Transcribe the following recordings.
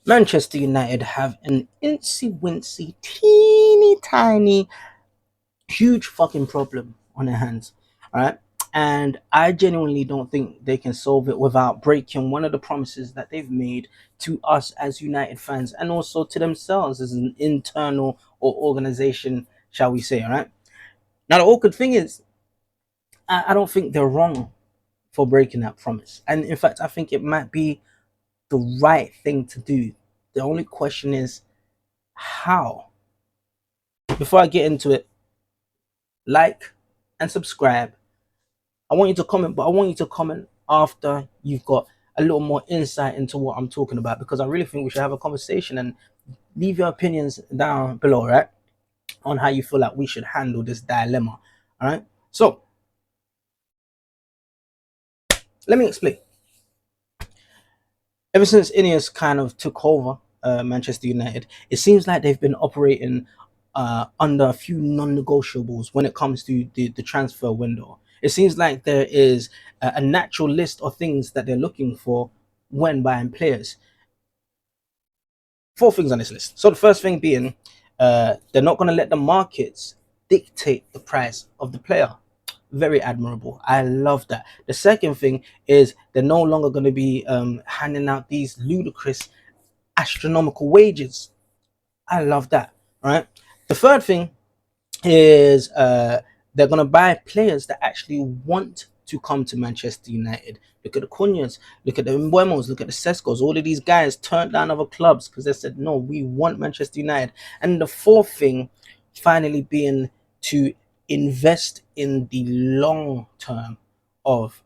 Manchester United have an incy wincy, teeny tiny, huge fucking problem on their hands. All right. And I genuinely don't think they can solve it without breaking one of the promises that they've made to us as United fans and also to themselves as an internal or organization, shall we say. All right. Now, the awkward thing is, I don't think they're wrong for breaking that promise. And in fact, I think it might be the right thing to do. The only question is how. Before I get into it, like and subscribe. I want you to comment, but I want you to comment after you've got a little more insight into what I'm talking about, because I really think we should have a conversation and leave your opinions down below, right? On how you feel like we should handle this dilemma. All right. So let me explain. Ever since INEOS kind of took over Manchester United, it seems like they've been operating under a few non-negotiables when it comes to the transfer window. It seems like there is a natural list of things that they're looking for when buying players. Four things on this list. So the first thing being, they're not going to let the markets dictate the price of the player. Very admirable. I love that. The second thing is they're no longer going to be handing out these ludicrous, astronomical wages. I love that. All right. The third thing is they're going to buy players that actually want to come to Manchester United. Look at the Cunhas, look at the Mbeuemos, look at the Sescos. All of these guys turned down other clubs because they said, no, we want Manchester United. And the fourth thing, finally, being to invest in the long term of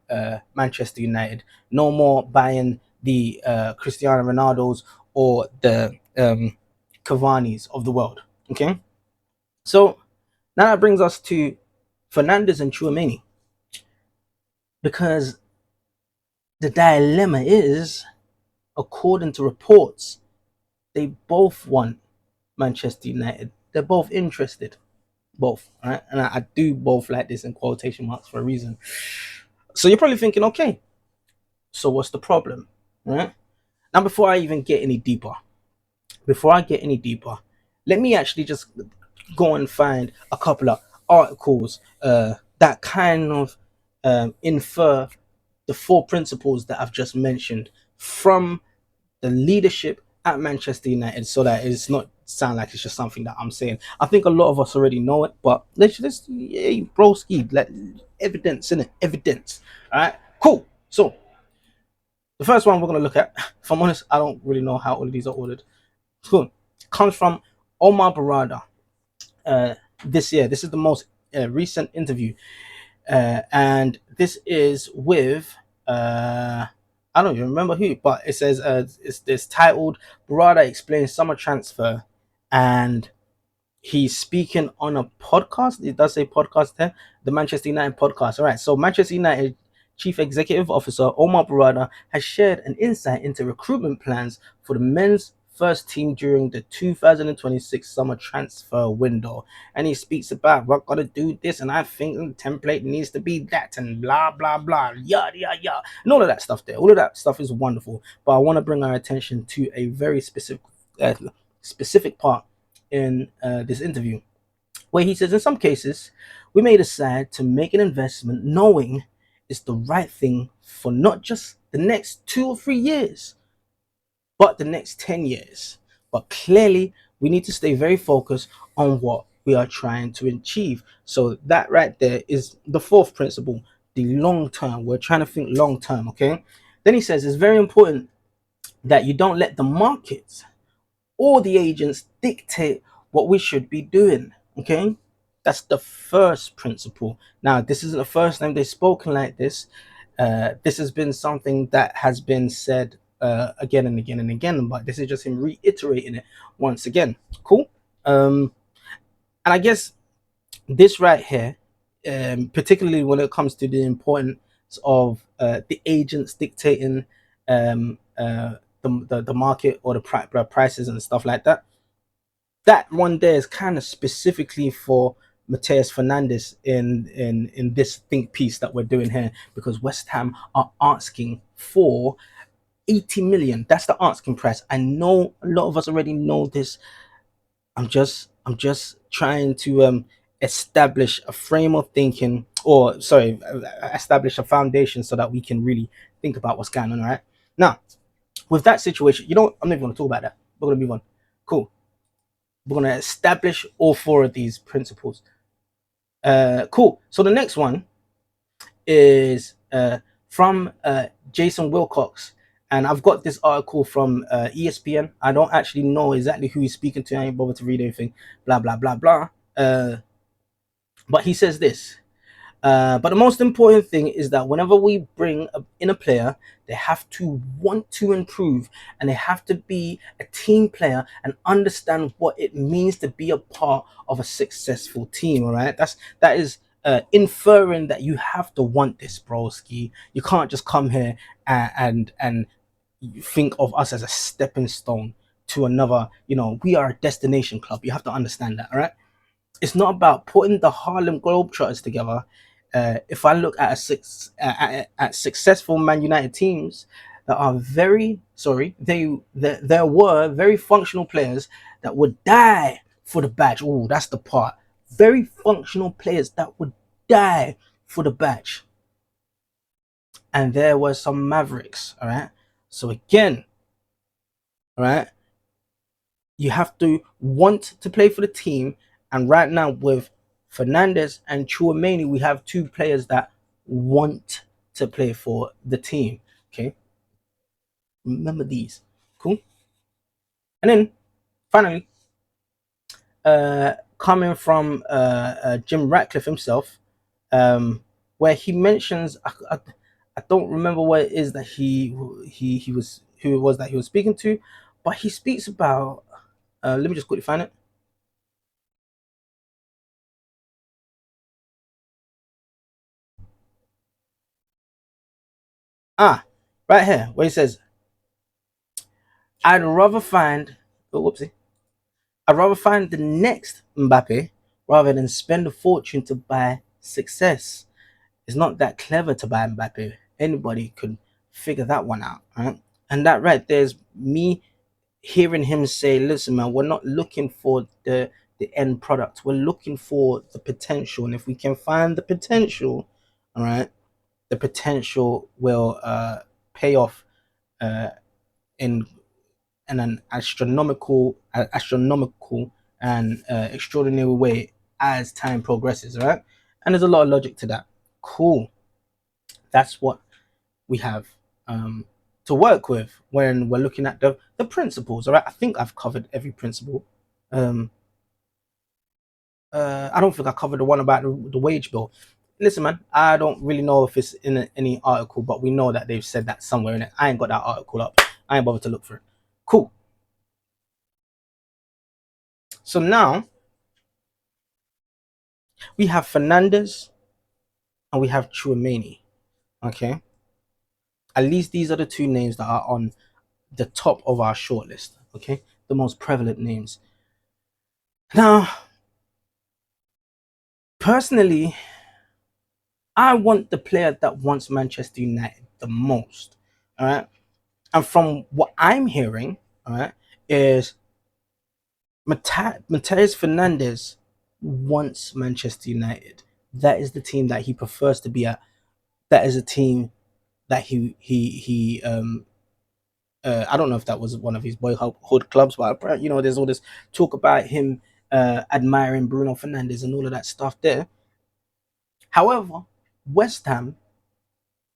Manchester United. No more buying the Cristiano Ronaldos or the Cavani's of the world. Okay, so now that brings us to Fernandes and Tchouaméni, because the dilemma is, according to reports, they both want Manchester United. They're both interested, both. Right, and I do both like this in quotation marks for a reason. So you're probably thinking, okay, so what's the problem, right? Now, before I get any deeper, let me actually just go and find a couple of articles that kind of infer the four principles that I've just mentioned from the leadership at Manchester United, so that it's not sound like it's just something that I'm saying. I think a lot of us already know it, but let's just, yeah, broski, let evidence in it, evidence. All right, cool. So the first one we're gonna look at, if I'm honest, I don't really know how all of these are ordered. Cool. Comes from Omar Barada. This year, this is the most recent interview, and this is with I don't even remember who, but it says it's titled "Barada Explains Summer Transfer," and he's speaking on a podcast. It does say podcast there, the Manchester United podcast. All right, so Manchester United Chief Executive Officer Omar Barada has shared an insight into recruitment plans for the men's first team during the 2026 summer transfer window. And he speaks about, we're going to do this, and I think the template needs to be that, and blah, blah, blah, yada, yada, yada. And all of that stuff there. All of that stuff is wonderful. But I want to bring our attention to a very specific part in this interview, where he says, in some cases, we may decide to make an investment knowing it's the right thing for not just the next 2 or 3 years, but the next 10 years. But clearly, we need to stay very focused on what we are trying to achieve. So, that right there is the fourth principle, the long term. We're trying to think long term, okay? Then he says it's very important that you don't let the markets or the agents dictate what we should be doing. Okay, that's the first principle. Now, this isn't the first time they've spoken like this. This has been something that has been said again and again and again, but this is just him reiterating it once again. Cool. And I guess this right here, particularly when it comes to the importance of the agents dictating the market or the prices and stuff like that. That one there is kind of specifically for Matheus Fernandes in this think piece that we're doing here, because West Ham are asking for 80 million. That's the asking price. I know a lot of us already know this. I'm just trying to establish a frame of thinking, or sorry, establish a foundation so that we can really think about what's going on. All right. Now, with that situation, you know what? I'm not even going to talk about that. We're going to move on. Cool. We're going to establish all four of these principles. Cool. So the next one is from Jason Wilcox, and I've got this article from ESPN. I don't actually know exactly who he's speaking to. I ain't bothered to read anything. Blah blah blah blah. But he says this. But the most important thing is that whenever we bring in a player, they have to want to improve, and they have to be a team player and understand what it means to be a part of a successful team. All right, that is inferring that you have to want this, broski. You can't just come here and think of us as a stepping stone to another. You know, we are a destination club. You have to understand that. All right. It's not about putting the Harlem Globetrotters together. If I look at at successful Man United teams that are very sorry, there were very functional players that would die for the badge. Oh, that's the part. Very functional players that would die for the badge. And there were some Mavericks. All right. So again, all right, you have to want to play for the team. And right now with Fernandes and Tchouaméni, we have two players that want to play for the team. Okay, remember these. Cool. And then finally, coming from Jim Ratcliffe himself, where he mentions, I don't remember what it is that he was, who it was that he was speaking to, but he speaks about. Let me just quickly find it. Right here, where he says, I'd rather find, oh, whoopsie, I'd rather find the next Mbappe rather than spend a fortune to buy success. It's not that clever to buy Mbappe. Anybody could figure that one out, right? And that right there's me hearing him say, listen, man, we're not looking for the end product. We're looking for the potential. And if we can find the potential, all right, the potential will pay off uh, in an astronomical and extraordinary way as time progresses, right? And there's a lot of logic to that. Cool. That's what we have to work with when we're looking at the principles. All right. I think I've covered every principle. Um, I don't think I covered the one about the wage bill. Listen, man, I don't really know if it's in any article, but we know that they've said that somewhere in it. I ain't got that article up. I ain't bothered to look for it. Cool. So now we have Fernandes and we have Tchouaméni. Okay. At least these are the two names that are on the top of our shortlist. Okay. The most prevalent names. Now, personally, I want the player that wants Manchester United the most. All right. And from what I'm hearing, all right, is Matheus Fernandes wants Manchester United. That is the team that he prefers to be at. That is a team that he I don't know if that was one of his boyhood clubs, but apparently, you know, there's all this talk about him admiring Bruno Fernandes and all of that stuff there. However, West Ham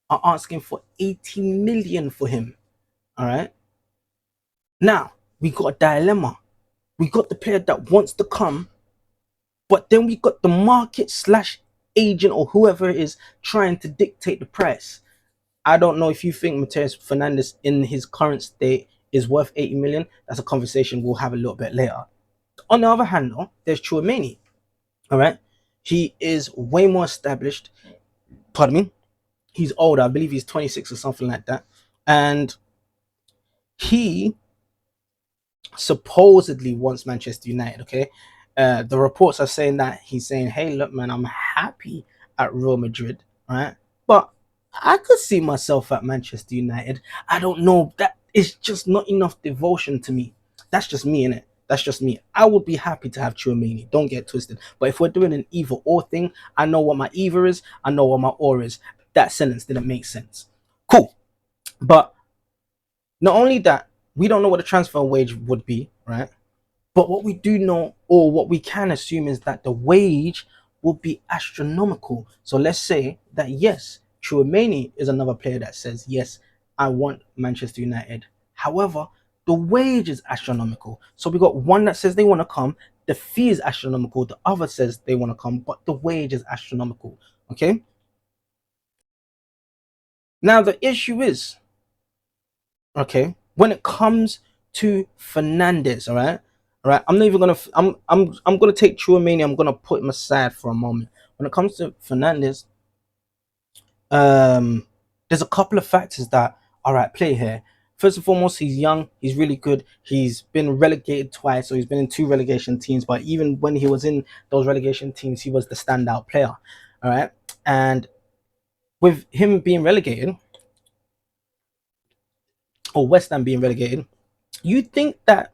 are asking for 80 million for him. All right. Now we got a dilemma. We got the player that wants to come, but then we got the market slash agent or whoever it is trying to dictate the price. I don't know if you think Matheus Fernandes in his current state is worth 80 million. That's a conversation we'll have a little bit later. On the other hand, though, there's Tchouaméni. All right. He is way more established. Pardon me. He's older. I believe he's 26 or something like that. And he supposedly wants Manchester United. Okay. The reports are saying that he's saying, hey, look, man, I'm happy at Real Madrid. Right. But I could see myself at Manchester United. I don't know. That is just not enough devotion to me. That's just me, innit? That's just me. I would be happy to have Tchouaméni. Don't get twisted. But if we're doing an either or thing, I know what my either is. I know what my or is. That sentence didn't make sense. Cool. But not only that, we don't know what the transfer wage would be, right? But what we do know, or what we can assume, is that the wage will be astronomical. So let's say that yes, Tchouaméni is another player that says, yes, I want Manchester United. However, the wage is astronomical. So we got one that says they want to come, the fee is astronomical, the other says they want to come, but the wage is astronomical. Okay. Now the issue is, okay, when it comes to Fernandes, all right, I'm not even gonna, I'm gonna take Tchouaméni, I'm gonna put him aside for a moment. When it comes to Fernandes, there's a couple of factors that are at play here. First and foremost, he's young, he's really good. He's been relegated twice, so he's been in two relegation teams. But even when he was in those relegation teams, he was the standout player. All right, and with him being relegated, or West Ham being relegated, you think that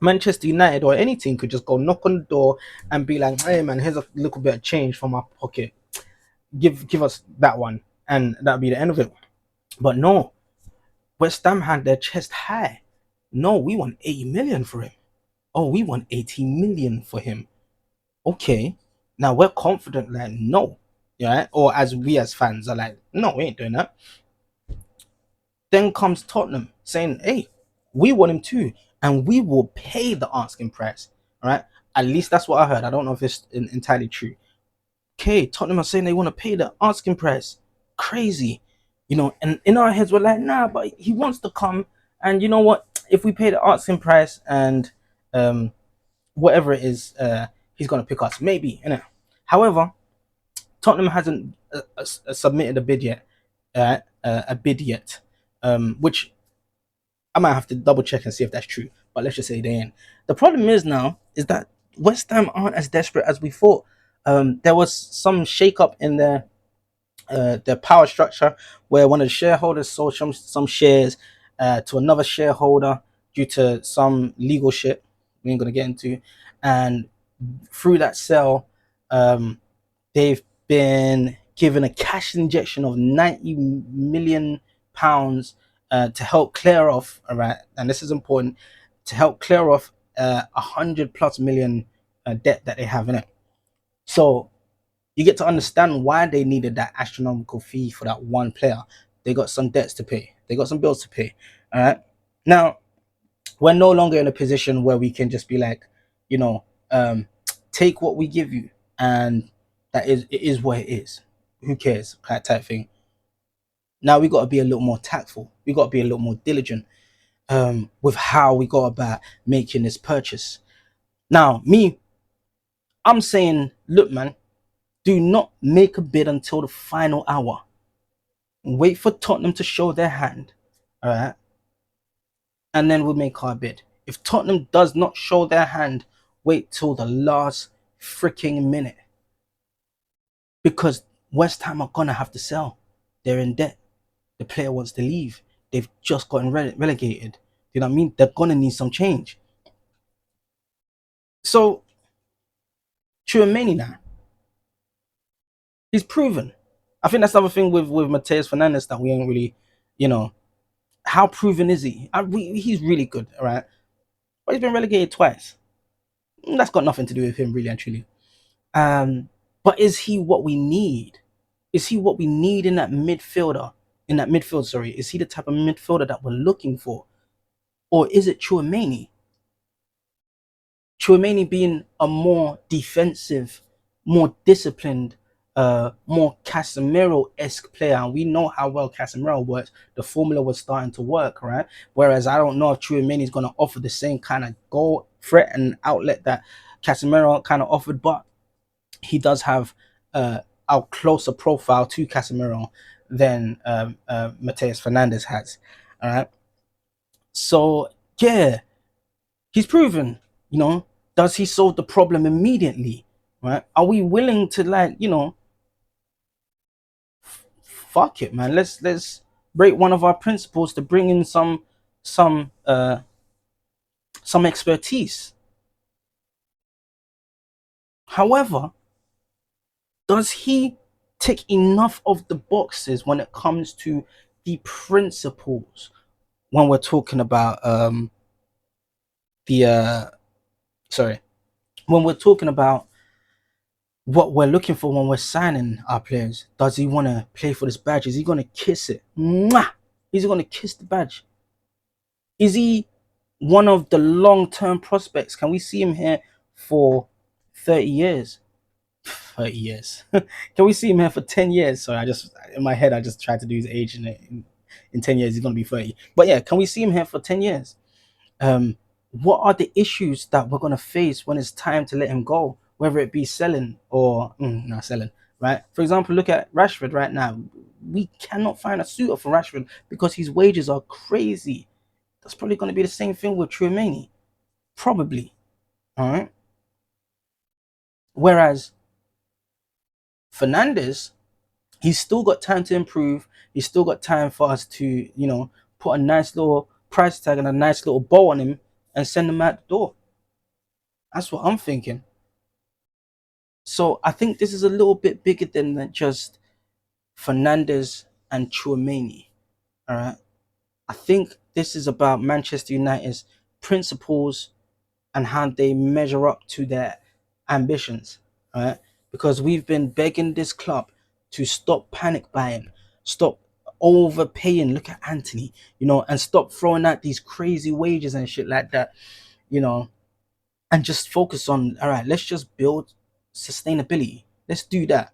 Manchester United or any team could just go knock on the door and be like, "Hey man, here's a little bit of change from my pocket. Give us that one," and that'd be the end of it. But no, West Ham had their chest high. No, we want 80 million for him. Oh, we want 80 million for him. Okay, now we're confident that no, yeah, or as we as fans are like, no, we ain't doing that. Then comes Tottenham saying, hey, we want him too, and we will pay the asking price. All right, at least that's what I heard. I don't know if it's entirely true. Okay, Tottenham are saying they want to pay the asking price. Crazy, and in our heads we're like, nah, but he wants to come, and you know what? If we pay the asking price and whatever it is, he's gonna pick us, maybe, However, Tottenham hasn't submitted a bid yet, which I might have to double check and see if that's true. But let's just say they ain't. The problem is now is that West Ham aren't as desperate as we thought. There was some shake up in their power structure where one of the shareholders sold some shares to another shareholder due to some legal shit we ain't gonna get into, and through that sale, they've been given a cash injection of 90 million pounds to help clear off, all right, and this is important, to help clear off 100+ million debt that they have in it. So you get to understand why they needed that astronomical fee for that one player. They got some debts to pay. They got some bills to pay. All right. Now we're no longer in a position where we can just be like, you know, um, take what we give you, and it is what it is. Who cares? Type thing. Now we got to be a little more tactful. We got to be a little more diligent with how we go about making this purchase. Now, I'm saying, look, man, do not make a bid until the final hour. Wait for Tottenham to show their hand, all right, and then we'll make our bid. If Tottenham does not show their hand, wait till the last freaking minute, because West Ham are gonna have to sell. They're in debt. The player wants to leave. They've just gotten relegated. You know what I mean? They're gonna need some change. So Tchouaméni now, he's proven. I think that's the other thing with Matheus Fernandes that we ain't really, how proven is he? He's really good, all right, but he's been relegated twice. That's got nothing to do with him, really and truly. But is he what we need? Is he what we need in that midfielder? In that midfield, sorry, is he the type of midfielder that we're looking for, or is it Tchouaméni? Tchouaméni being a more defensive, more disciplined, more Casemiro-esque player, and we know how well Casemiro works. The formula was starting to work, right? Whereas I don't know if Tchouaméni is going to offer the same kind of goal threat and outlet that Casemiro kind of offered, but he does have a closer profile to Casemiro than Matheus Fernandes has. All right. So yeah, he's proven. Does he solve the problem immediately? Right? Are we willing to fuck it, man. Let's break one of our principles to bring in some some expertise. However, does he tick enough of the boxes when it comes to the principles when we're talking about the sorry, when we're talking about what we're looking for when we're signing our players? Does he want to play for this badge? Is he going to kiss it? Mwah! Is he going to kiss the badge? Is he one of the long-term prospects? Can we see him here for 30 years? 30 years. Can we see him here for 10 years? Sorry, I just, in my head, I just tried to do his age, and in 10 years, he's going to be 30. But yeah, can we see him here for 10 years? What are the issues that we're going to face when it's time to let him go? Whether it be selling or not selling, right? For example, look at Rashford right now. We cannot find a suitor for Rashford because his wages are crazy. That's probably going to be the same thing with Tchouaméni. Probably. All right. Whereas Fernandes, he's still got time to improve. He's still got time for us to, put a nice little price tag and a nice little bow on him and send him out the door. That's what I'm thinking. So I think this is a little bit bigger than just Fernandes and Tchouaméni. All right. I think this is about Manchester United's principles and how they measure up to their ambitions. All right. Because we've been begging this club to stop panic buying, stop overpaying. Look at Anthony, and stop throwing out these crazy wages and shit like that, and just focus on, all right, let's just build sustainability. Let's do that.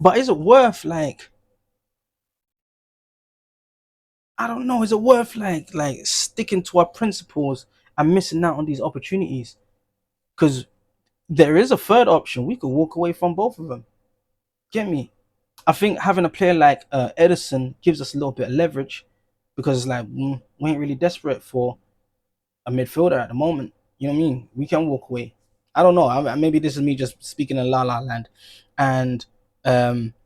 But is it worth, like, I don't know, is it worth like sticking to our principles and missing out on these opportunities? Because there is a third option. We could walk away from both of them. Get me? I think having a player like Edison gives us a little bit of leverage, because it's like we ain't really desperate for a midfielder at the moment. You know what I mean? We can walk away. I don't know. Maybe this is me just speaking in la la land, and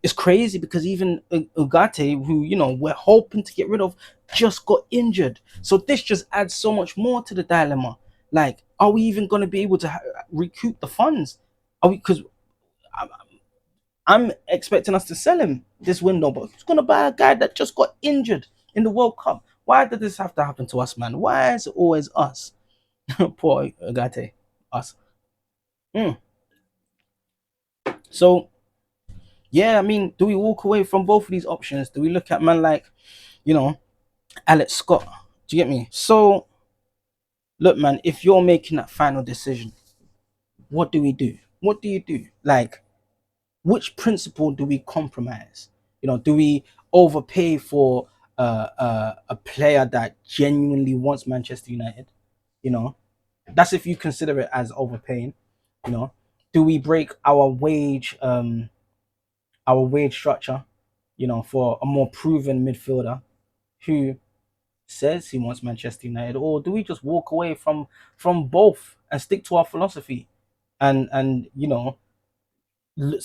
it's crazy because even Ugarte, who we're hoping to get rid of, just got injured. So this just adds so much more to the dilemma. Like, are we even going to be able to recoup the funds? Are we? Because I'm expecting us to sell him this window, but who's going to buy a guy that just got injured in the World Cup? Why did this have to happen to us, man? Why is it always us? Poor Agate, us. Mm. So yeah, I mean, do we walk away from both of these options? Do we look at man like, Alex Scott? Do you get me? So look, man, if you're making that final decision, what do we do? What do you do? Like, which principle do we compromise? Do we overpay for a player that genuinely wants Manchester United? That's if you consider it as overpaying. Do we break our wage structure, for a more proven midfielder who says he wants Manchester United, or do we just walk away from both and stick to our philosophy and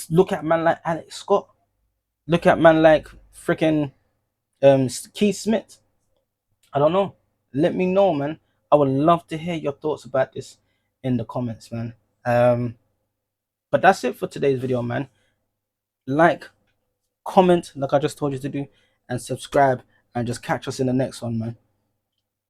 look at man like Alex Scott, look at man like freaking Keith Smith? I don't know. Let me know, man. I would love to hear your thoughts about this in the comments, man. But that's it for today's video, man. Like, comment like I just told you to do, and subscribe, and just catch us in the next one, man.